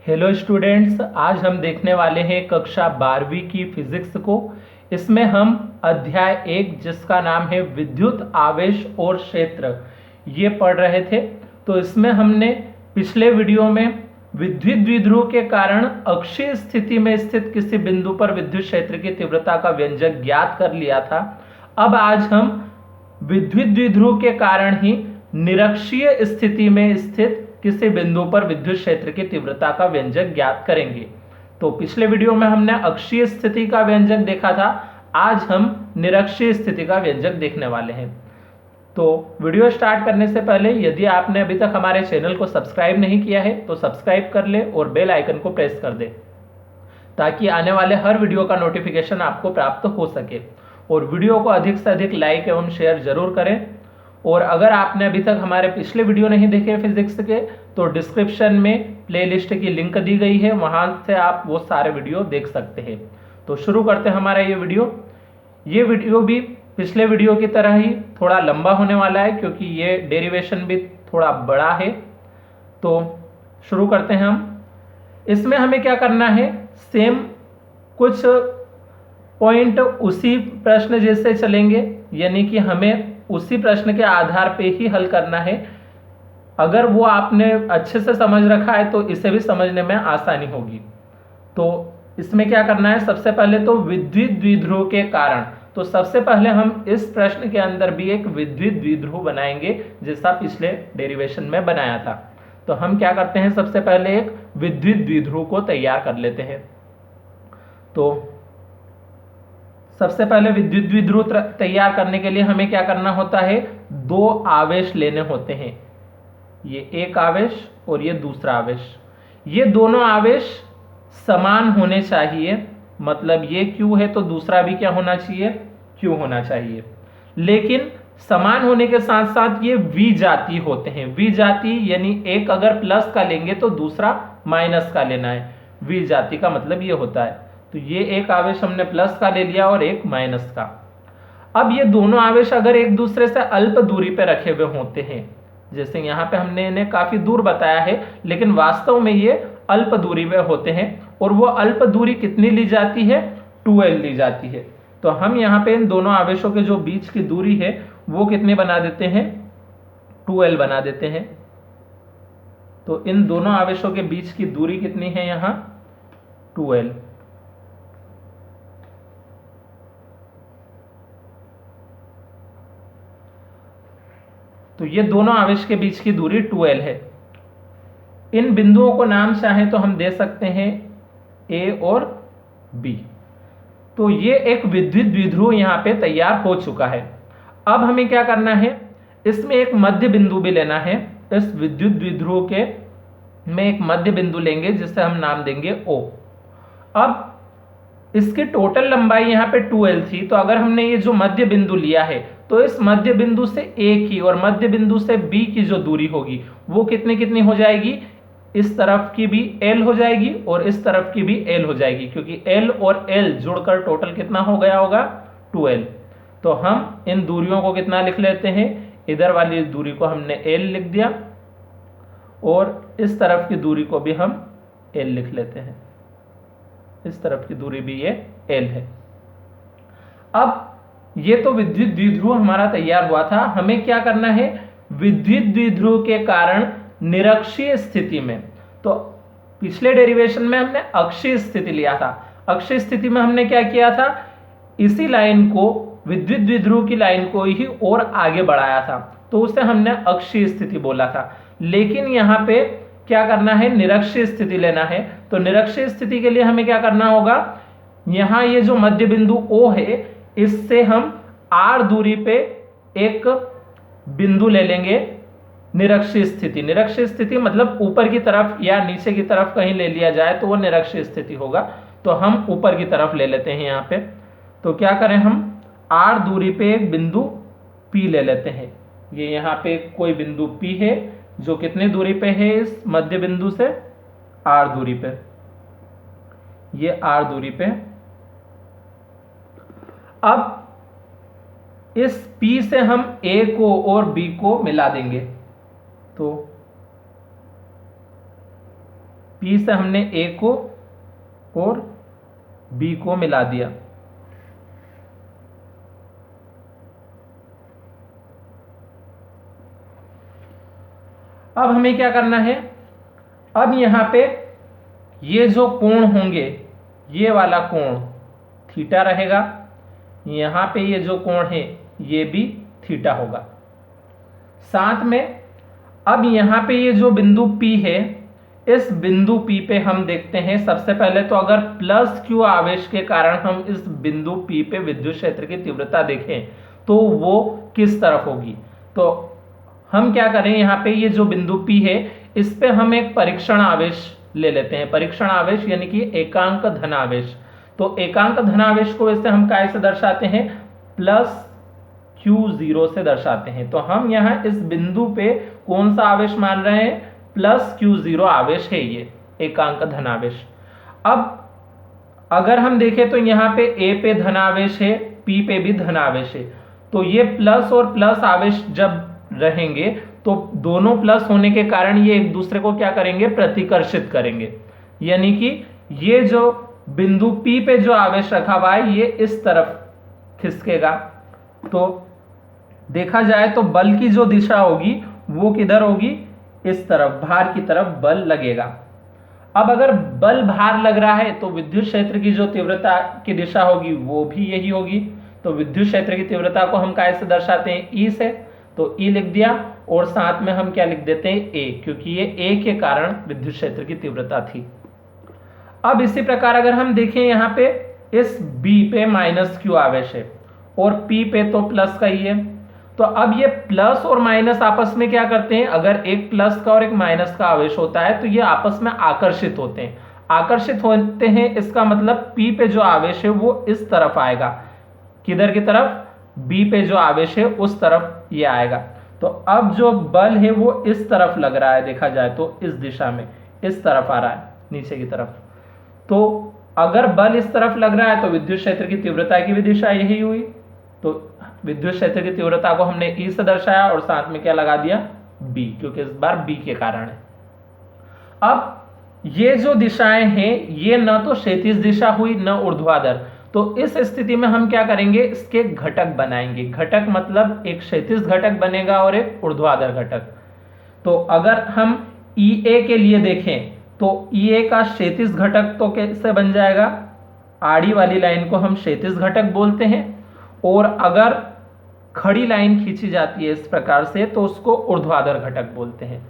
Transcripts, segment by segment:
Hello students, आज हम देखने वाले हैं कक्षा 12वीं की फिजिक्स को। इसमें हम अध्याय 1 जिसका नाम है विद्युत आवेश और क्षेत्र ये पढ़ रहे थे। तो इसमें हमने पिछले वीडियो में विद्युत द्विध्रुव के कारण अक्षीय स्थिति में स्थित किसी बिंदु पर विद्युत क्षेत्र की तीव्रता का व्यंजक ज्ञात कर लिया था। अब आज हम विद्युत द्विध्रुव के कारण ही निरक्षीय स्थिति में स्थित किसी बिंदु पर विद्युत क्षेत्र की तीव्रता का व्यंजक ज्ञात करेंगे। तो पिछले वीडियो में हमने अक्षीय स्थिति का व्यंजक देखा था, आज हम निरक्षीय स्थिति का व्यंजक देखने वाले हैं। तो वीडियो स्टार्ट करने से पहले यदि आपने अभी तक हमारे चैनल को सब्सक्राइब नहीं किया है तो सब्सक्राइब कर ले और बेल आइकन को प्रेस कर दे ताकि आने वाले हर वीडियो का नोटिफिकेशन आपको प्राप्त हो सके। और वीडियो को अधिक से अधिक लाइक एवं शेयर जरूर करें। और अगर आपने अभी तक हमारे पिछले वीडियो नहीं देखे फिजिक्स के तो डिस्क्रिप्शन में प्लेलिस्ट की लिंक दी गई है, वहां से आप वो सारे वीडियो देख सकते हैं। तो शुरू करते हैं हमारा ये वीडियो भी पिछले वीडियो की तरह ही थोड़ा लंबा होने वाला है क्योंकि ये डेरिवेशन भी थोड़ा बड़ा है। तो शुरू करते हैं हम। इसमें हमें क्या करना है, सेम कुछ पॉइंट उसी प्रश्न जैसे चलेंगे, यानी कि हमें उसी प्रश्न के आधार पे ही हल करना है। अगर वो आपने अच्छे से समझ रखा है तो इसे भी समझने में आसानी होगी। तो इसमें क्या करना है, सबसे पहले तो विद्युत द्विध्रुव के कारण। तो सबसे पहले हम इस प्रश्न के अंदर भी एक विद्युत द्विध्रुव बनाएंगे जैसा पिछले डेरिवेशन में बनाया था। तो हम क्या करते हैं, सबसे पहले एक विद्युत द्विध्रुव को तैयार कर लेते हैं। तो सबसे पहले विद्युत द्विध्रुव तैयार करने के लिए हमें क्या करना होता है, दो आवेश लेने होते हैं। ये एक आवेश और ये दूसरा आवेश। ये दोनों आवेश समान होने चाहिए, मतलब ये Q है तो दूसरा भी क्या होना चाहिए, Q होना चाहिए। लेकिन समान होने के साथ साथ ये V जाति होते हैं। V जाति यानी एक अगर प्लस का लेंगे तो दूसरा माइनस का लेना है। V जाति का मतलब ये होता है। तो ये एक आवेश हमने प्लस का ले लिया और एक माइनस का। अब ये दोनों आवेश अगर एक दूसरे से अल्प दूरी पे रखे हुए होते हैं, जैसे यहाँ पे हमने इन्हें काफी दूर बताया है लेकिन वास्तव में ये अल्प दूरी पे होते हैं। और वो अल्प दूरी कितनी ली जाती है, 2l ली जाती है। तो हम यहाँ पे इन दोनों आवेशों के जो बीच की दूरी है वो कितने बना देते हैं, 2l बना देते हैं। तो इन दोनों आवेशों के बीच की दूरी कितनी है यहाँ, 2l। तो ये दोनों आवेश के बीच की दूरी 2l है। इन बिंदुओं को नाम चाहें तो हम दे सकते हैं A और B। तो ये एक विद्युत द्विध्रुव यहाँ पे तैयार हो चुका है। अब हमें क्या करना है, इसमें एक मध्य बिंदु भी लेना है। इस विद्युत द्विध्रुव के में एक मध्य बिंदु लेंगे जिसे हम नाम देंगे O। अब इसकी टोटल लंबाई यहाँ पे 2l थी, तो अगर हमने ये जो मध्य बिंदु लिया है तो इस मध्य बिंदु से A की और मध्य बिंदु से B की जो दूरी होगी वो कितनी हो जाएगी, इस तरफ की भी L हो जाएगी और इस तरफ की भी L हो जाएगी, क्योंकि L और L जुड़कर टोटल कितना हो गया होगा, 2l। तो हम इन दूरियों को कितना लिख लेते हैं, इधर वाली दूरी को हमने L लिख दिया और इस तरफ की दूरी को भी हम L लिख लेते हैं। इस तरफ की दूरी भी ये L है। अब ये तो विद्युत द्विध्रुव हमारा तैयार हुआ था। हमें क्या करना है, विद्युत द्विध्रुव के कारण निरक्षीय स्थिति में। तो पिछले डेरिवेशन में हमने अक्षीय स्थिति लिया था। अक्षीय स्थिति में हमने क्या किया था, इसी लाइन को, विद्युत द्विध्रुव की लाइन को ही और आगे बढ़ाया था, तो उसे हमने अक्षीय स्थिति बोला था। लेकिन यहाँ पे क्या करना है, निरक्षीय स्थिति लेना है। तो निरक्षीय स्थिति के लिए हमें क्या करना होगा, यहाँ ये जो मध्य बिंदु O है इससे हम R दूरी पे एक बिंदु ले लेंगे निरक्षीय स्थिति। निरक्षीय स्थिति मतलब ऊपर की तरफ या नीचे की तरफ कहीं ले लिया जाए तो वो निरक्षीय स्थिति होगा। तो हम ऊपर की तरफ ले लेते हैं यहाँ पे। तो क्या करें, हम R दूरी पे एक बिंदु P ले लेते हैं। ये यहाँ पे कोई बिंदु P है जो कितने दूरी पे है, इस मध्य बिंदु से R दूरी पे, ये R दूरी पे। अब इस P से हम A को और B को मिला देंगे। तो P से हमने A को और B को मिला दिया। अब हमें क्या करना है, अब यहां पे ये जो कोण होंगे, ये वाला कोण थीटा रहेगा, यहां पे ये जो कोण है ये भी थीटा होगा। साथ में अब यहां पे ये जो बिंदु P है, इस बिंदु P पे हम देखते हैं सबसे पहले तो अगर प्लस Q आवेश के कारण हम इस बिंदु P पे विद्युत क्षेत्र की तीव्रता देखें तो वो किस तरफ होगी। तो हम क्या करें, यहाँ पे ये जो बिंदु P है इस पे हम एक परीक्षण आवेश ले लेते हैं। परीक्षण आवेश यानी कि एकांक धनावेश। तो एकांक धनावेश को वैसे हम काय से दर्शाते हैं, प्लस Q0 से दर्शाते हैं। तो हम यहाँ इस बिंदु पे कौन सा आवेश मान रहे हैं, प्लस Q0 आवेश है ये एकांक धनावेश। अब अगर हम देखें तो यहाँ पे A पे धनावेश है, P पे भी धनावेश है। तो ये प्लस और प्लस आवेश जब रहेंगे तो दोनों प्लस होने के कारण ये एक दूसरे को क्या करेंगे, प्रतिकर्षित करेंगे। यानी कि ये जो बिंदु P पे जो आवेश रखा हुआ है ये इस तरफ खिसकेगा। तो देखा जाए तो बल की जो दिशा होगी वो किधर होगी, इस तरफ, भार की तरफ बल लगेगा। अब अगर बल भार लग रहा है तो विद्युत क्षेत्र की जो तीव्रता की दिशा होगी वो भी यही होगी। तो विद्युत क्षेत्र की तीव्रता को हम कैसे दर्शाते हैं, E से। तो E लिख दिया और साथ में हम क्या लिख देते हैं, A, क्योंकि ये A के कारण विद्युत क्षेत्र की तीव्रता थी। अब इसी प्रकार अगर हम देखें यहाँ पे इस B पे माइनस Q आवेश है और P पे तो प्लस का ही है। तो अब ये प्लस और माइनस आपस में क्या करते हैं, अगर एक प्लस का और एक माइनस का आवेश होता है तो ये आपस में आकर्षित होते हैं। आकर्षित होते हैं इसका मतलब P पे जो आवेश है वो इस तरफ आएगा, किधर की तरफ, B पे जो आवेश है उस तरफ ये आएगा। तो अब जो बल है वो इस तरफ लग रहा है, देखा जाए तो इस दिशा में इस तरफ आ रहा है, नीचे की तरफ। तो अगर बल इस तरफ लग रहा है तो विद्युत क्षेत्र की तीव्रता की भी दिशा यही हुई। तो विद्युत क्षेत्र की तीव्रता को हमने E से दर्शाया और साथ में क्या लगा दिया, B, क्योंकि इस बार B के कारण है। अब ये जो दिशाएं हैं ये न तो क्षैतिज दिशा हुई न ऊर्ध्वाधर। तो इस स्थिति में हम क्या करेंगे, इसके घटक बनाएंगे। घटक मतलब एक क्षैतिज घटक बनेगा और एक ऊर्ध्वाधर घटक। तो अगर हम EA के लिए देखें तो EA का क्षैतिज घटक तो कैसे बन जाएगा, आड़ी वाली लाइन को हम क्षैतिज घटक बोलते हैं, और अगर खड़ी लाइन खींची जाती है इस प्रकार से तो उसको ऊर्ध्वाधर घटक बोलते हैं।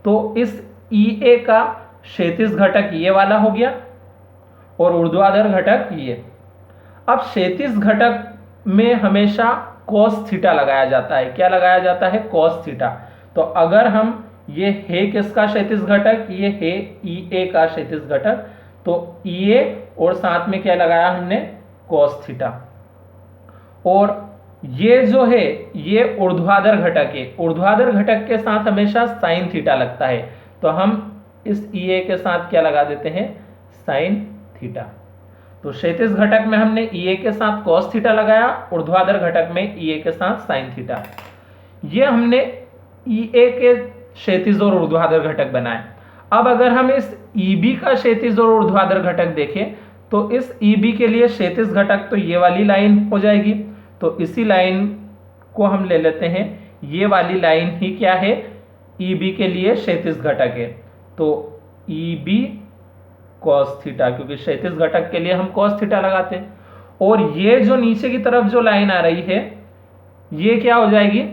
तो इस EA का क्षैतिज घटक ये वाला हो गया और ऊर्ध्वाधर घटक ये। अब क्षैतिज घटक में हमेशा cos थीटा लगाया जाता है। क्या लगाया जाता है, cos थीटा। तो अगर हम ये है किसका क्षैतिज घटक, ये है EA का क्षैतिज घटक। तो EA और साथ में क्या लगाया हमने, cos थीटा। और ये जो है ये ऊर्ध्वाधर घटक है। ऊर्ध्वाधर घटक के साथ हमेशा sin थीटा लगता है। तो हम इस EA के साथ क्या लगा देते हैं, sin थीटा। तो क्षैतिज घटक में हमने EA के साथ cos थीटा लगाया, ऊर्ध्वाधर घटक में EA के साथ sin थीटा। ये हमने EA के क्षैतिज और ऊर्ध्वाधर घटक बनाए। अब अगर हम इस EB का क्षैतिज और ऊर्ध्वाधर घटक देखें तो इस EB के लिए क्षैतिज घटक तो ये वाली लाइन हो जाएगी। तो इसी लाइन को हम ले लेते हैं, ये वाली लाइन ही क्या है, EB के लिए क्षैतिज घटक है। तो EB cos थीटा, क्योंकि क्षैतिज घटक के लिए हम cos थीटा लगाते हैं। और ये जो नीचे की तरफ जो लाइन आ रही है ये क्या हो जाएगी,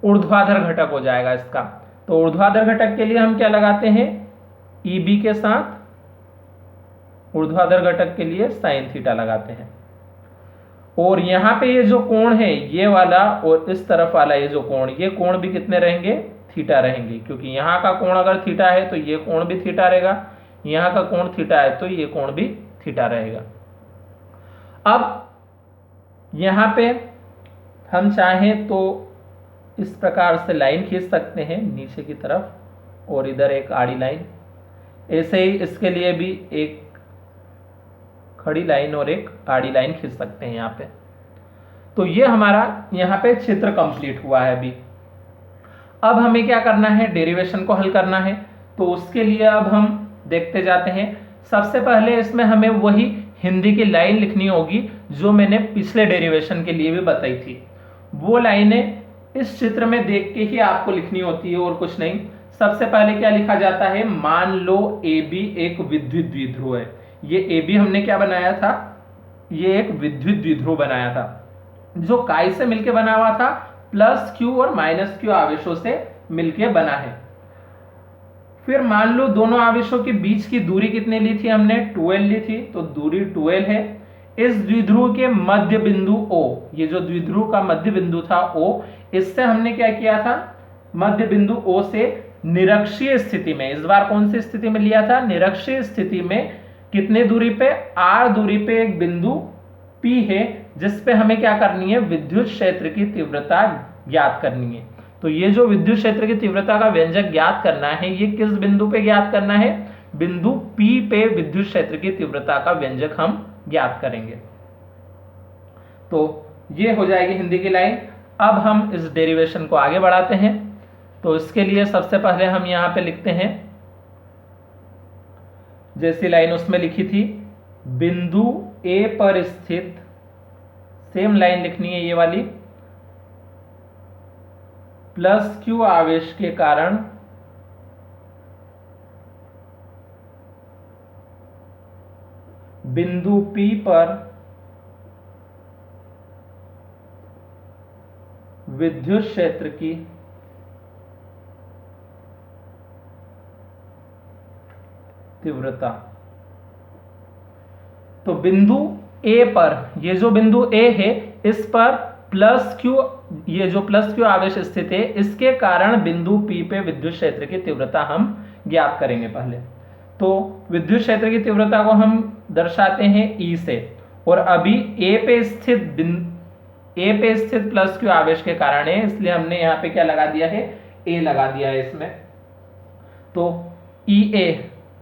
ऊर्ध्वाधर घटक हो जाएगा इसका। तो ऊर्ध्वाधर घटक के लिए हम क्या लगाते हैं, EB के साथ ऊर्ध्वाधर घटक के लिए sin थीटा लगाते हैं। और यहाँ पे ये जो कोण है ये वाला और इस तरफ वाला ये जो कोण, ये कोण भी कितने रहेंगे, थीटा रहेंगे। क्योंकि यहाँ का कोण अगर थीटा है तो ये कोण भी थीटा रहेगा, यहाँ का कोण थीटा है तो ये कोण भी थीटा रहेगा। अब यहाँ पे हम चाहें तो इस प्रकार से लाइन खींच सकते हैं नीचे की तरफ और इधर एक आड़ी लाइन। ऐसे ही इसके लिए भी एक खड़ी लाइन और एक आड़ी लाइन खींच सकते हैं यहाँ पे। तो ये हमारा यहाँ पे चित्र कंप्लीट हुआ है अभी। अब हमें क्या करना है, डेरिवेशन को हल करना है। तो उसके लिए अब हम देखते जाते हैं। सबसे पहले इसमें हमें वही हिंदी की लाइन लिखनी होगी जो मैंने पिछले डेरिवेशन के लिए भी बताई थी। वो लाइनें इस चित्र में देख के ही आपको लिखनी होती है और कुछ नहीं। सबसे पहले क्या लिखा जाता है, मान लो AB एक विद्युत द्विध्रुव है। ये AB हमने क्या बनाया था, ये एक विद्युत द्विध्रुव बनाया था जो काय से मिलके बना हुआ था, प्लस Q और माइनस Q आवेशों से मिलके बना है। फिर मान लो दोनों आवेशों के बीच की दूरी कितनी ली थी हमने, 2L ली थी, तो दूरी 2L है। इस द्विध्रुव के मध्य बिंदु O, ये जो द्विध्रुव का मध्य बिंदु था O, इससे हमने क्या किया था, मध्य बिंदु O से निरक्षीय स्थिति में, इस बार कौन सी स्थिति में लिया था, निरक्षीय स्थिति में, कितने दूरी पे, R दूरी पे एक बिंदु P है जिस पे हमें क्या करनी है, विद्युत क्षेत्र की तीव्रता ज्ञात करनी है। तो ये जो विद्युत क्षेत्र की तीव्रता का व्यंजक ज्ञात करना है, ये किस बिंदु पे ज्ञात करना है, बिंदु P पे विद्युत क्षेत्र की तीव्रता का व्यंजक हम ज्ञात करेंगे। तो ये हो जाएगी हिंदी की लाइन। अब हम इस डेरिवेशन को आगे बढ़ाते हैं। तो इसके लिए सबसे पहले हम यहां पे लिखते हैं, जैसी लाइन उसमें लिखी थी, बिंदु A पर स्थित, सेम लाइन लिखनी है ये वाली, प्लस Q आवेश के कारण बिंदु P पर विद्युत क्षेत्र की तीव्रता। तो बिंदु A पर, ये जो बिंदु A है, इस पर प्लस Q, ये जो प्लस Q आवेश स्थित है, इसके कारण बिंदु P पे विद्युत क्षेत्र की तीव्रता हम ज्ञात करेंगे पहले। तो विद्युत क्षेत्र की तीव्रता को हम दर्शाते हैं E से, और अभी A पे स्थित प्लस Q आवेश के कारण है, इसलिए हमने यहाँ पे क्या लगा दिया है, A लगा दिया है इसमें। तो EA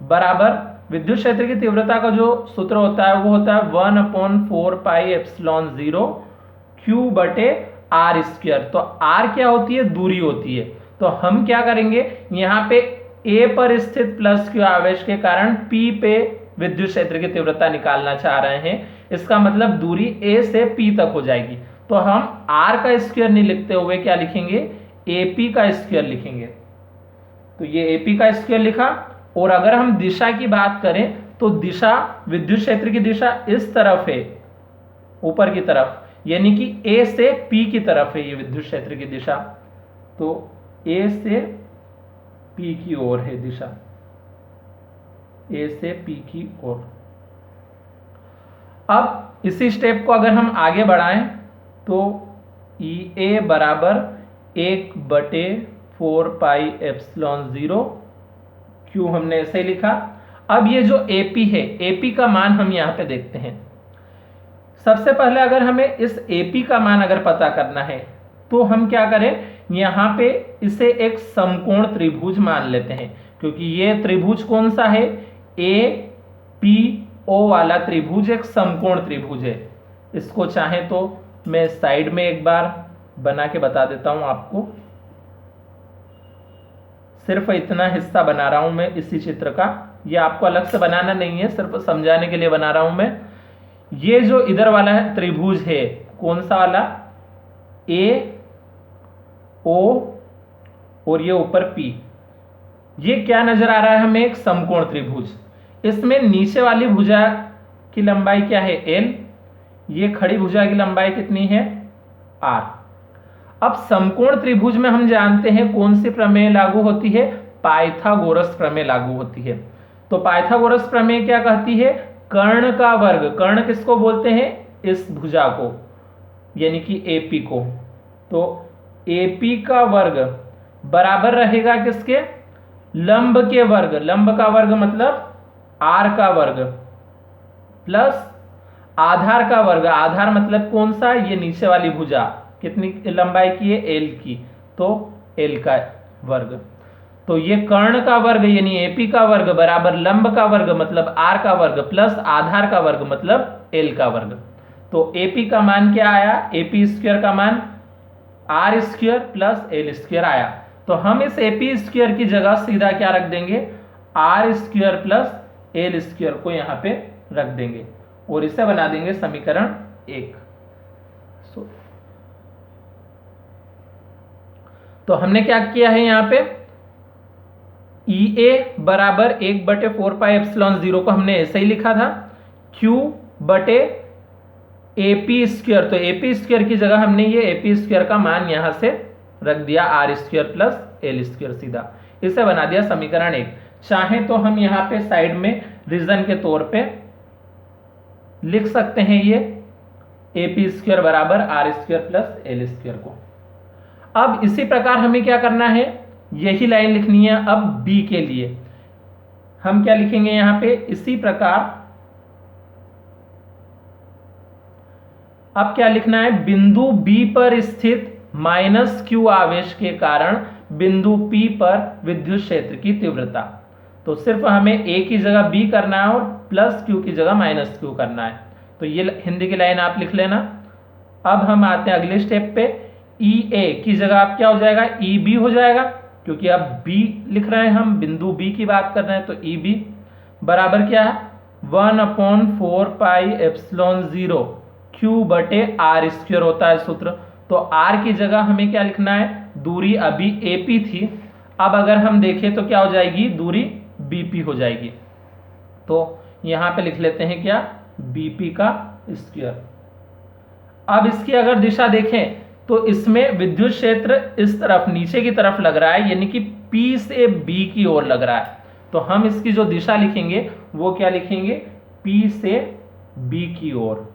बराबर विद्युत क्षेत्र की तीव्रता का जो सूत्र होता है वो होता है 1/4 पाई एप्सिलॉन 0 Q बटे R स्क्वायर। तो R क्या होती है, दूरी होती है। तो हम क्या करेंगे, यहाँ पे A पर स्थित प्लस Q आवेश के कारण P पे विद्युत क्षेत्र की तीव्रता निकालना चाह रहे हैं, इसका मतलब दूरी A से P तक हो जाएगी। तो हम R का स्क्वायर नहीं लिखते हुए क्या लिखेंगे, AP का स्क्वायर लिखेंगे। तो ये AP का स्क्वायर लिखा। और अगर हम दिशा की बात करें तो दिशा, विद्युत क्षेत्र की दिशा इस तरफ है, ऊपर की तरफ, यानी कि A से P की तरफ है ये विद्युत क्षेत्र की दिशा। तो A से P की ओर है दिशा, A से P की ओर। अब इसी स्टेप को अगर हम आगे बढ़ाएं तो EA बराबर 1/4 पाई एप्सिलॉन 0 Q हमने ऐसे लिखा। अब ये जो AP है, AP का मान हम यहां पे देखते हैं। सबसे पहले अगर हमें इस AP का मान अगर पता करना है तो हम क्या करें, यहां पे इसे एक समकोण त्रिभुज मान लेते हैं, क्योंकि ये त्रिभुज कौन सा है, APO वाला त्रिभुज एक समकोण त्रिभुज है। इसको चाहे तो मैं साइड में एक बार बना के बता देता हूं आपको, सिर्फ इतना हिस्सा बना रहा हूं मैं इसी चित्र का, ये आपको अलग से बनाना नहीं है, सिर्फ समझाने के लिए बना रहा हूं मैं। ये जो इधर वाला है त्रिभुज है, कौन सा वाला, AO और ये ऊपर P, ये क्या नजर आ रहा है हमें, एक समकोण त्रिभुज। इसमें नीचे वाली भुजा की लंबाई क्या है, L, ये खड़ी भुजा की लंबाई कितनी है, R। अब समकोण त्रिभुज में हम जानते हैं कौन सी प्रमेय लागू होती है, पाइथागोरस प्रमेय लागू होती है। तो पाइथागोरस प्रमेय क्या कहती है, कर्ण का वर्ग, कर्ण किसको बोलते हैं, इस भुजा को, यानी कि AP को। तो AP का वर्ग बराबर रहेगा किसके, लंब के वर्ग, लंब का वर्ग मतलब R का वर्ग, प्लस आधार का वर्ग, आधार मतलब कौन सा, ये नीचे वाली भुजा कितनी लंबाई की है, L की, तो L का वर्ग। तो ये कर्ण का वर्ग यानी AP का वर्ग बराबर लंब का वर्ग मतलब R का वर्ग, प्लस आधार का वर्ग मतलब L का वर्ग। तो AP का मान क्या आया, AP स्क्वायर का मान R square plus L square आया। तो हम इस AP स्क्वायर की जगह सीधा क्या रख देंगे, R square plus L square को यहां पे रख देंगे और इसे बना देंगे समीकरण 1। तो हमने क्या किया है यहां पे, ई ए बराबर 1/4πε0 को हमने ऐसे ही लिखा था, Q बटे AP स्क्वायर, तो AP स्क्वायर की जगह हमने ये AP स्क्वायर का मान यहां से रख दिया R square plus L square, सीधा इसे बना दिया समीकरण 1। चाहे तो हम यहां पे साइड में रीजन के तौर पे लिख सकते हैं ये AP स्क्वायर बराबर R square plus L square को। अब इसी प्रकार हमें क्या करना है, यही लाइन लिखनी है अब B के लिए। हम क्या लिखेंगे यहां पे, इसी प्रकार अब क्या लिखना है, बिंदु B पर स्थित -q आवेश के कारण बिंदु P पर विद्युत क्षेत्र की तीव्रता। तो सिर्फ हमें A की जगह B करना है और +q की जगह -q करना है। तो ये हिंदी की लाइन आप लिख लेना। अब हम आते हैं अगले स्टेप पे, EA की जगह आप क्या हो जाएगा, EB हो जाएगा, क्योंकि अब B लिख रहे हैं हम, बिंदु B की बात कर रहे हैं, तो EB बराबर क्या है 1/4πε0 Q बटे आर स्क्वायर होता है सूत्र। तो R की जगह हमें क्या लिखना है, दूरी अभी AP थी, अब अगर हम देखें तो क्या हो जाएगी, दूरी BP हो जाएगी। तो यहां पे लिख लेते हैं क्या, BP का स्क्वायर। अब इसकी अगर दिशा देखें तो इसमें विद्युत क्षेत्र इस तरफ नीचे की तरफ लग रहा है, यानी कि P से B की ओर लग रहा है। तो हम इसकी जो दिशा लिखेंगे वो क्या लिखेंगे, P से B की ओर।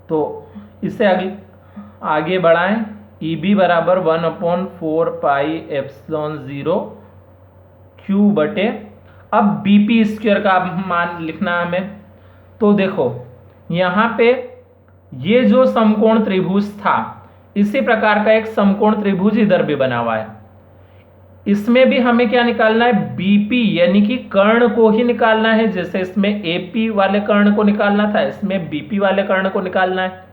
तो इसे आगे बढ़ाएं, EB बराबर 1/4πε0 Q बटे, अब BP स्क्वायर का मान लिखना है हमें। तो देखो यहां पे ये जो समकोण त्रिभुज था, इसी प्रकार का एक समकोण त्रिभुज इधर भी बना हुआ है, इसमें भी हमें क्या निकालना है, BP यानी कि कर्ण को ही निकालना है। जैसे इसमें AP वाले कर्ण को निकालना था, इसमें BP वाले कर्ण को निकालना है।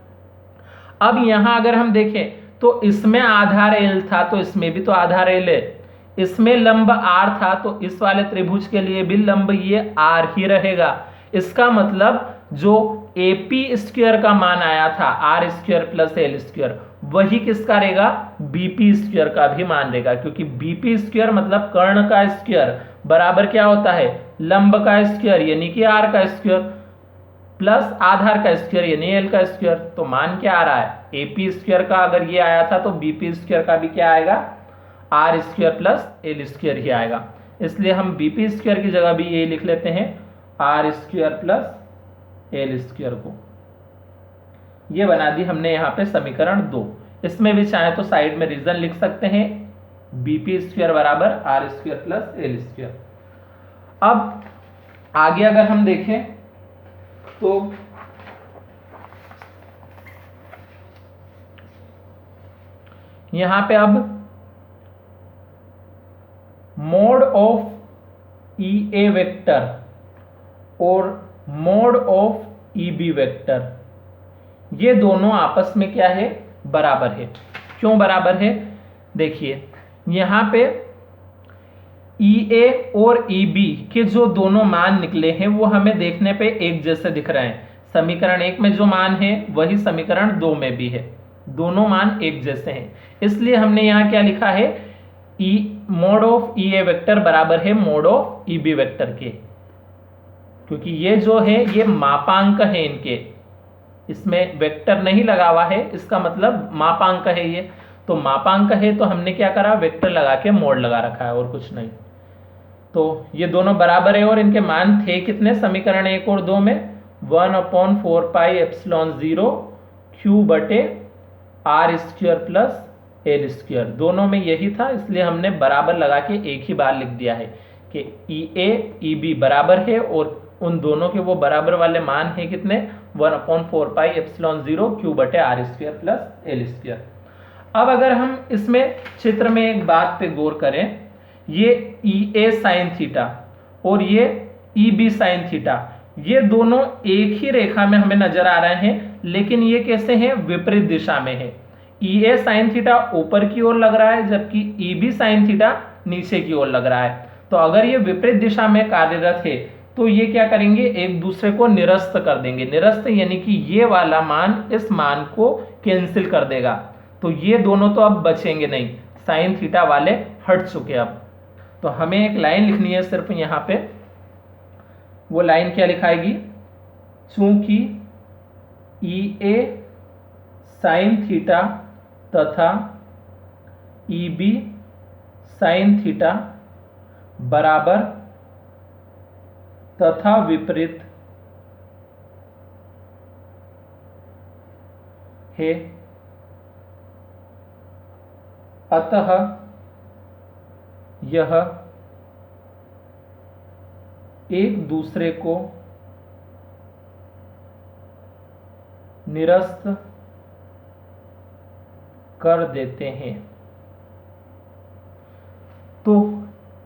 अब यहां अगर हम देखें तो इसमें आधार L था, तो इसमें भी तो आधार L है, इसमें लंब R था, तो इस वाले त्रिभुज के लिए भी लंब ये R ही रहेगा। इसका मतलब जो AP स्क्वायर का मान आया था R square plus L square, वही किसका रहेगा, BP स्क्वायर का भी मान रहेगा, क्योंकि BP स्क्वायर मतलब कर्ण का स्क्वायर बराबर क्या होता है, लंब का स्क्वायर यानी कि R का स्क्वायर प्लस आधार का स्क्वायर यानी L का स्क्वायर। तो मान क्या आ रहा है, AP स्क्वायर का अगर ये आया था तो BP स्क्वायर का भी क्या आएगा, R square plus L square ही आएगा। इसलिए हम BP स्क्वायर की जगह भी ये लिख लेते हैं R square plus L square को। ये बना दी हमने यहाँ पे समीकरण 2। इसमें भी चाहे तो साइड में रीजन लिख सकते हैं, BP स्क्वायर बराबर R square plus L square. अब आगे अगर हम देखें तो यहां पे अब मोड ऑफ EA वेक्टर और मोड ऑफ EB वेक्टर, ये दोनों आपस में क्या है, बराबर है। क्यों बराबर है, देखिए यहां पे EA और EB के जो दोनों मान निकले हैं वो हमें देखने पे एक जैसे दिख रहे हैं। समीकरण 1 में जो मान है वही समीकरण 2 में भी है, दोनों मान एक जैसे हैं। इसलिए हमने यहाँ क्या लिखा है, मोड ऑफ EA वेक्टर बराबर है मोड ऑफ EB वेक्टर के, क्योंकि ये जो है ये मापांक है इनके, इसमें वेक्टर नहीं लगा हुआ है, इसका मतलब मापांक है ये। तो मापांक है तो हमने क्या करा, वेक्टर लगा के मोड लगा रखा है और कुछ नहीं। तो ये दोनों बराबर है और इनके मान थे कितने, समीकरण 1 और 2 में 1/4πε0 Q बटे R square plus L square, दोनों में यही था, इसलिए हमने बराबर लगा के एक ही बार लिख दिया है कि EA EB बराबर है और उन दोनों के वो बराबर वाले मान है कितने, 1/4πε0 Q बटे R square plus L square. अब अगर हम इसमें चित्र में एक बात पे गौर करें, ये EA साइन थीटा और ये EB साइन थीटा, ये दोनों एक ही रेखा में हमें नजर आ रहे हैं, लेकिन ये कैसे हैं, विपरीत दिशा में है। ई ए साइन थीटा ऊपर की ओर लग रहा है जबकि ई बी साइन थीटा नीचे की ओर लग रहा है। तो अगर ये विपरीत दिशा में कार्यरत है तो ये क्या करेंगे, एक दूसरे को निरस्त कर देंगे। निरस्त यानी कि ये वाला मान इस मान को कैंसिल कर देगा। तो ये दोनों तो अब बचेंगे नहीं, साइन थीटा वाले हट चुके अब। तो हमें एक लाइन लिखनी है सिर्फ यहाँ पे। वो लाइन क्या लिखाएगी, चूंकि ई ए साइन थीटा तथा ई बी साइन थीटा बराबर तथा विपरीत है, अतः यह एक दूसरे को निरस्त कर देते हैं। तो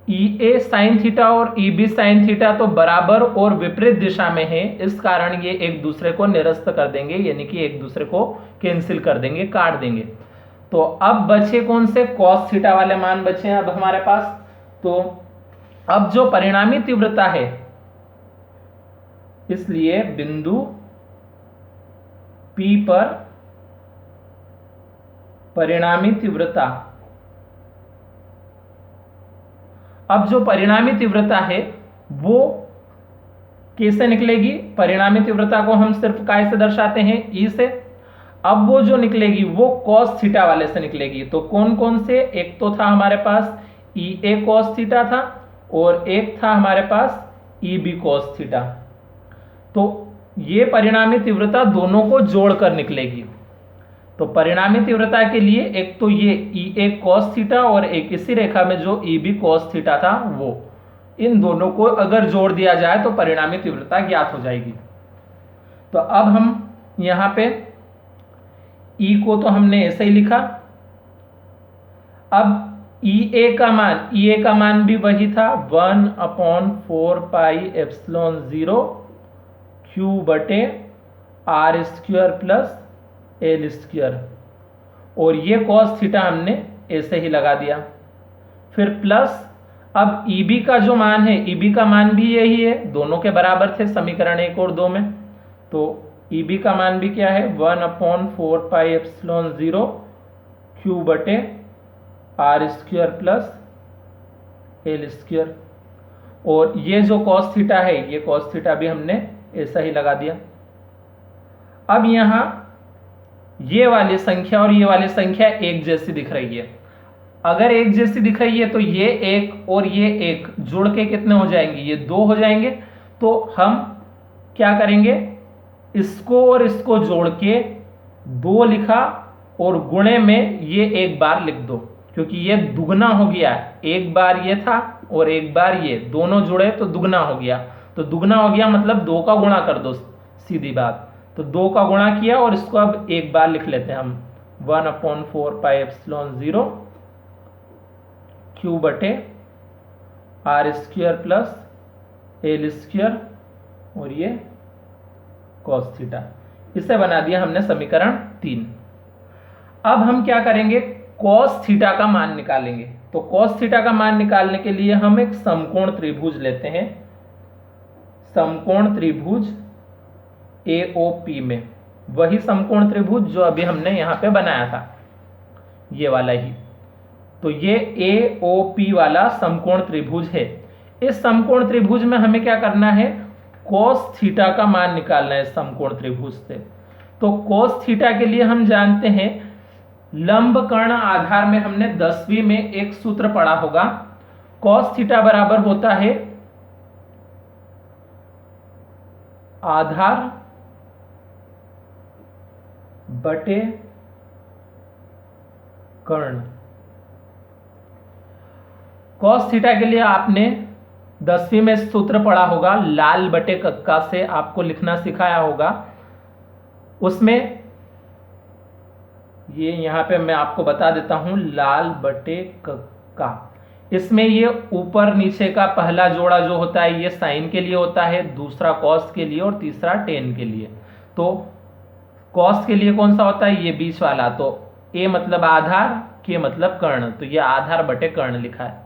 ई ए साइन थीटा और ई बी साइन थीटा तो बराबर और विपरीत दिशा में है, इस कारण ये एक दूसरे को निरस्त कर देंगे, यानी कि एक दूसरे को कैंसिल कर देंगे, काट देंगे। तो अब बचे कौन से, कॉस थीटा वाले मान बचे हैं अब हमारे पास। तो अब जो परिणामी तीव्रता है, इसलिए बिंदु P पर परिणामी तीव्रता, अब जो परिणामी तीव्रता है वो कैसे निकलेगी, परिणामी तीव्रता को हम सिर्फ काय से दर्शाते हैं, ई से। अब वो जो निकलेगी वो कॉस थीटा वाले से निकलेगी। तो कौन कौन से, एक तो था हमारे पास ई ए कॉस थीटा था और एक था हमारे पास ई बी कॉस थीटा। तो ये परिणामी तीव्रता दोनों को जोड़कर निकलेगी। तो परिणामी तीव्रता के लिए एक तो ये ई ए कॉस थीटा और एक इसी रेखा में जो ई बी कॉस थीटा था वो, इन दोनों को अगर जोड़ दिया जाए तो परिणामी तीव्रता ज्ञात हो जाएगी। तो अब हम यहां पे ई को तो हमने ऐसे ही लिखा। अब ई ए का मान भी वही था, 1/4 पाई एप्सिलॉन 0 क्यू बटे R square plus L square, और ये कॉस थीटा हमने ऐसे ही लगा दिया। फिर प्लस अब ई बी का जो मान है, ई बी का मान भी यही है, दोनों के बराबर थे समीकरण 1 और 2 में। तो ई बी का मान भी क्या है, 1/4 पाई एप्सिलॉन 0 क्यू बटे R square plus L square, और ये जो कॉस थीटा है, ये कॉस थीटा भी हमने ऐसा ही लगा दिया। अब यहां ये वाली संख्या और ये वाली संख्या एक जैसी दिख रही है। अगर एक जैसी दिख रही है तो ये एक और ये एक जुड़ के कितने हो जाएंगे, ये 2 हो जाएंगे। तो हम क्या करेंगे, इसको और इसको जोड़ के 2 लिखा और गुणे में ये एक बार लिख दो, क्योंकि ये दुगना हो गया। एक बार ये था और एक बार ये, दोनों जुड़े तो दुगना हो गया। तो दुगना हो गया मतलब 2 का गुणा कर दो, सीधी बात। तो 2 का गुणा किया और इसको अब एक बार लिख लेते हैं हम, 1/4 पाई एप्सिलॉन 0 क्यू बटे R square plus L square और ये कॉस थीटा। इसे बना दिया हमने समीकरण 3। अब हम क्या करेंगे, कॉस थीटा का मान निकालेंगे। तो कॉस थीटा का मान निकालने के लिए हम एक समकोण त्रिभुज लेते हैं, समकोण त्रिभुज AOP में, वही समकोण त्रिभुज जो अभी हमने यहां पे बनाया था, ये वाला ही। तो ये AOP वाला समकोण त्रिभुज है। इस समकोण त्रिभुज में हमें क्या करना है, cos थीटा का मान निकालना है समकोण त्रिभुज से। तो cos थीटा के लिए हम जानते हैं, लंब कर्ण आधार में हमने 10वीं में एक सूत्र पढ़ा होगा, cos थीटा बराबर होता है आधार बटे कर्ण। cos थीटा के लिए आपने 10वीं में सूत्र पढ़ा होगा, लाल बटे कक्का से आपको लिखना सिखाया होगा। उसमें ये यहां पे मैं आपको बता देता हूं, लाल बटे कक्का। इसमें ये ऊपर नीचे का पहला जोड़ा जो होता है ये साइन के लिए होता है, दूसरा कॉस के लिए और तीसरा टेन के लिए। तो कॉस के लिए कौन सा होता है, ये बीच वाला। तो ए मतलब आधार, के मतलब कर्ण, तो ये आधार बटे कर्ण लिखा है।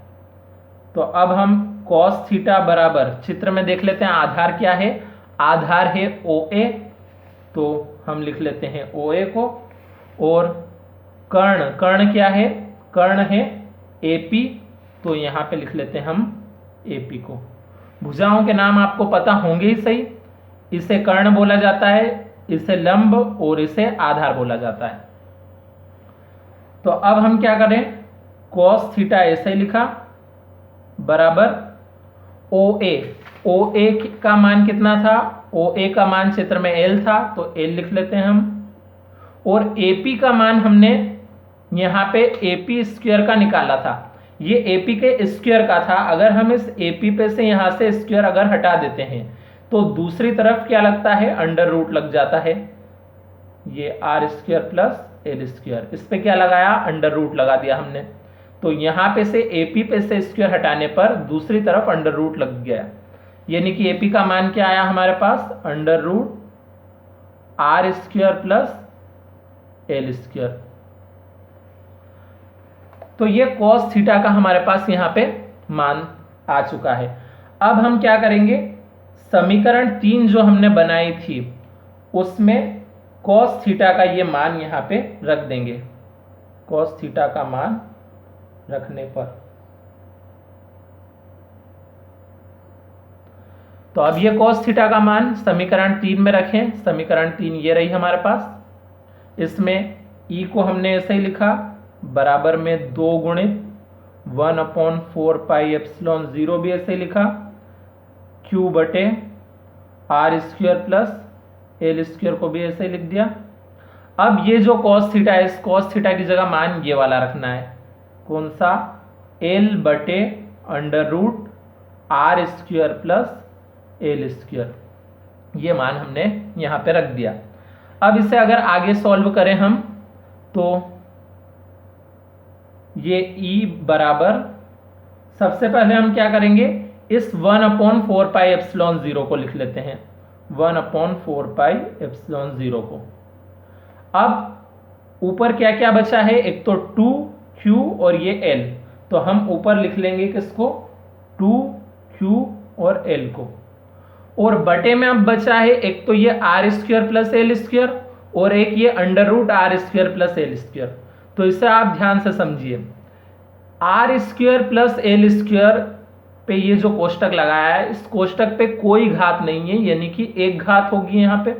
तो अब हम cos थीटा बराबर, चित्र में देख लेते हैं आधार क्या है, आधार है OA, तो हम लिख लेते हैं OA को, और कर्ण, कर्ण क्या है, कर्ण है AP, तो यहां पे लिख लेते हैं हम AP को। भुजाओं के नाम आपको पता होंगे ही सही, इसे कर्ण बोला जाता है, इसे लंब और इसे आधार बोला जाता है। तो अब हम क्या करें, cos थीटा ऐसे ही लिखा बराबर OA, OA का मान कितना था, OA का मान क्षेत्र में L था, तो L लिख लेते हैं हम, और AP का मान हमने यहाँ पे AP स्क्वायर का निकाला था, ये AP के स्क्वायर का था। अगर हम इस AP पे से यहाँ से स्क्वायर अगर हटा देते हैं तो दूसरी तरफ क्या लगता है, अंडर रूट लग जाता है, ये R square plus L square, इस पे क्या लगाया, अंडर रूट लगा दिया हमने। तो यहाँ पे से AP पे से स्क्वायर हटाने पर दूसरी तरफ अंडर रूट लग गया, यानी कि AP का मान क्या आया हमारे पास, under root R square plus L square. तो ये cos थीटा का हमारे पास यहाँ पे मान आ चुका है। अब हम क्या करेंगे, समीकरण 3 जो हमने बनाई थी उसमें cos थीटा का ये मान यहाँ पे रख देंगे, cos थीटा का मान रखने पर, तो अब ये cos थीटा का मान समीकरण 3 में रखें, समीकरण 3 ये रही हमारे पास, इसमें E को हमने ऐसे ही लिखा बराबर में 2 गुणित 1/4 पाई एप्सिलॉन 0 भी ऐसे लिखा, Q बटे R square plus L square को भी ऐसे लिख दिया। अब ये जो cos थीटा है, इस cos थीटा की जगह मान ये वाला रखना है, कौन सा, L बटे under root R square plus L square, ये मान हमने यहाँ पे रख दिया। अब इसे अगर आगे सॉल्व करें हम, तो ये E बराबर, सबसे पहले हम क्या करेंगे, इस 1/4 पाई एप्सिलॉन 0 को लिख लेते हैं, 1/4 पाई एप्सिलॉन 0 को। अब ऊपर क्या क्या बचा है, एक तो 2Q और ये L, तो हम ऊपर लिख लेंगे किसको, 2Q और L को, और बटे में अब बचा है एक तो ये R square plus L square और एक ये under root R square plus L square. तो इसे आप ध्यान से समझिए, R square plus L square पे ये जो कोष्टक लगाया है, इस कोष्टक पे कोई घात नहीं है, यानी कि एक घात होगी यहाँ पे,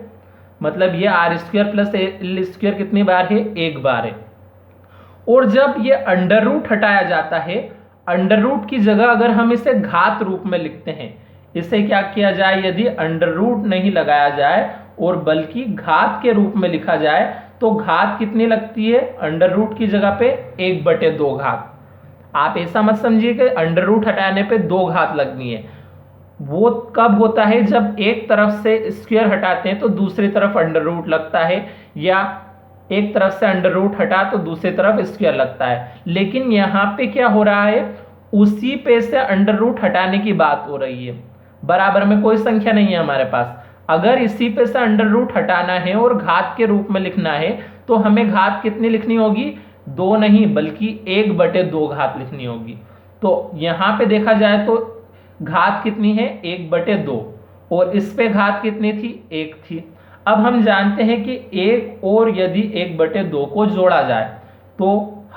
मतलब ये R square plus L square कितनी बार है, एक बार है। और जब ये अंडर रूट हटाया जाता है, अंडर रूट की जगह अगर हम इसे घात रूप में लिखते हैं, इसे क्या किया जाए, यदि अंडर रूट नहीं लगाया जाए और बल्कि घात के रूप में लिखा जाए, तो घात कितनी लगती है, अंडर रूट की जगह पे 1/2 घात। आप ऐसा मत समझिए कि अंडर रूट हटाने पे 2 घात लगनी है, वो कब होता है, जब एक तरफ से स्क्वायर हटाते हैं तो दूसरी तरफ अंडर रूट लगता है, या एक तरफ से अंडर रूट हटा तो दूसरी तरफ स्क्वायर लगता है। लेकिन यहाँ पे क्या हो रहा है, उसी पे से अंडर रूट हटाने की बात हो रही है, बराबर में कोई संख्या नहीं है हमारे पास। अगर इसी पे से अंडर रूट हटाना है और घात के रूप में लिखना है, तो हमें घात कितनी लिखनी होगी, 2 नहीं बल्कि 1/2 घात लिखनी होगी। तो यहाँ पे देखा जाए तो घात कितनी है, 1/2, और इस पे घात कितनी थी, 1 थी। अब हम जानते हैं कि 1 और यदि 1/2 को जोड़ा जाए तो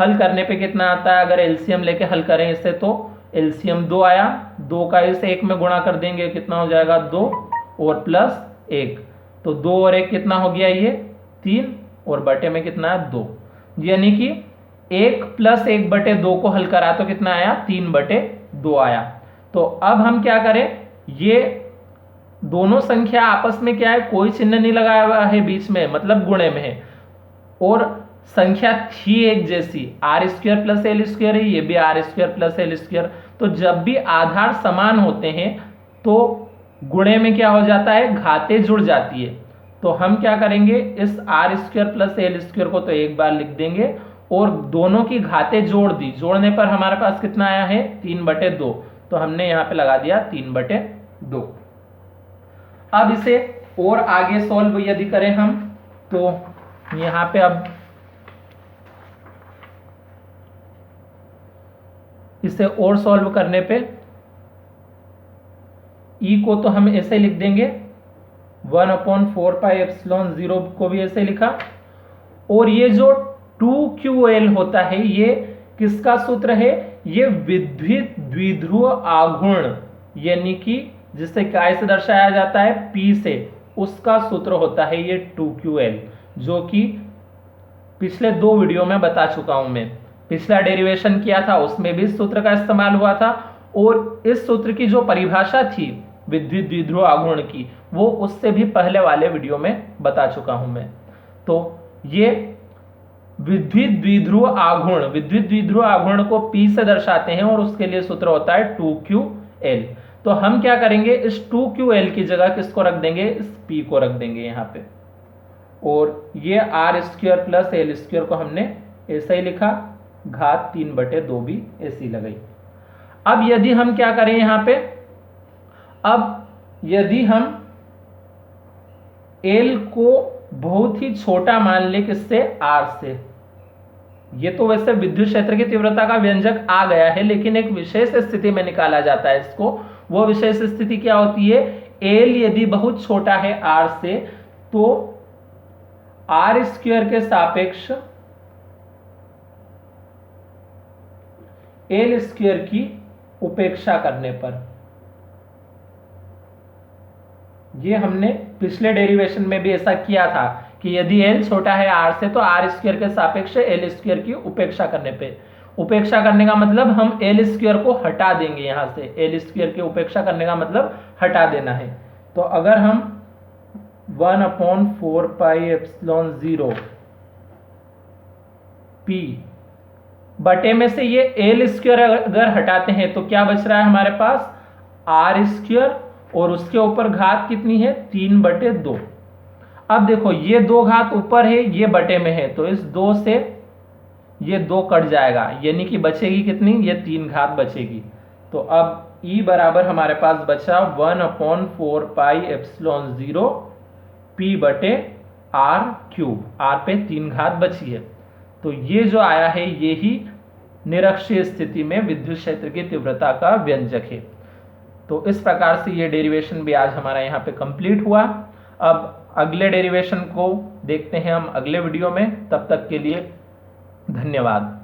हल करने पे कितना आता है, अगर एलसीएम लेके हल करें इससे, तो एलसीएम 2 आया, 2 का इस 1 में गुणा कर देंगे, कितना हो जाएगा, 2 और प्लस 1, तो 2 और 1 कितना हो गया, ये 3, और बटे में कितना है, 2, यानी कि 1 प्लस 1/2 को हल करा तो कितना आया, 3/2 आया। तो अब हम क्या करें, ये दोनों संख्या आपस में क्या है, कोई चिन्ह नहीं लगाया हुआ है बीच में, मतलब गुणे में है, और संख्या थी एक जैसी, R square plus L square है, ये भी R square plus L square. तो जब भी आधार समान होते हैं तो गुणे में क्या हो जाता है, घातें जुड़ जाती है। तो हम क्या करेंगे, इस R square plus L square को तो एक बार लिख देंगे और दोनों की घातें जोड़ दी, जोड़ने पर हमारे पास कितना आया है, 3/2, तो हमने यहाँ पे लगा दिया 3/2। अब इसे और आगे सॉल्व यदि करें हम, तो यहाँ पे अब इसे और सॉल्व करने पे E को तो हम ऐसे लिख देंगे 1/4πε0 को भी ऐसे लिखा। और ये जो 2QL होता है ये किसका सूत्र है? ये विद्युत द्विध्रुव आघूर्ण यानी कि जिसे काय से दर्शाया जाता है P से, उसका सूत्र होता है ये 2QL, जो कि पिछले 2 वीडियो में बता चुका हूं मैं। पिछला डेरिवेशन किया था उसमें भी इस सूत्र का इस्तेमाल हुआ था, और इस सूत्र की जो परिभाषा थी विद्युत द्विध्रुव आघूर्ण की, वो उससे भी पहले वाले वीडियो में बता चुका हूं मैं। तो ये विद्युत द्विध्रुव आघूर्ण को P से दर्शाते हैं और उसके लिए सूत्र होता है 2QL। तो हम क्या करेंगे, इस 2QL की जगह किसको रख देंगे? इस P को रख देंगे यहां पे। और ये R² प्लस L² को हमने ऐसा ही लिखा, घात 3/2 भी ऐसी लगाई। अब यदि हम क्या करें यहां पे, अब यदि हम L को बहुत ही छोटा मान ले, किससे? R से। ये तो वैसे विद्युत क्षेत्र की तीव्रता का व्यंजक आ गया है, लेकिन एक विशेष स्थिति में निकाला जाता है इसको। वो विशेष स्थिति क्या होती है? L यदि बहुत छोटा है R से, तो R² के सापेक्ष L² की उपेक्षा करने पर, ये हमने पिछले डेरिवेशन में भी ऐसा किया था कि यदि L छोटा है R से तो R² के सापेक्ष L² की उपेक्षा करने पे, उपेक्षा करने का मतलब हम L² को हटा देंगे यहां से। L² की उपेक्षा करने का मतलब हटा देना है। तो अगर हम 1/4πε0 P बटे में से ये L² अगर हटाते हैं तो क्या बच रहा है हमारे पास? R², और उसके ऊपर घात कितनी है? 3/2। अब देखो ये 2 घात ऊपर है, ये बटे में है, तो इस 2 से ये 2 कट जाएगा, यानी कि बचेगी कितनी? ये 3 घात बचेगी। तो अब E बराबर हमारे पास बचा 1/4πε0 P/r³। R पे 3 घात बची है। तो ये जो आया है ये ही निरक्षीय स्थिति में विद्युत क्षेत्र की तीव्रता का व्यंजक है। तो इस प्रकार से ये डेरिवेशन भी आज हमारा यहाँ पे कंप्लीट हुआ। अब अगले डेरिवेशन को देखते हैं हम अगले वीडियो में। तब तक के लिए धन्यवाद।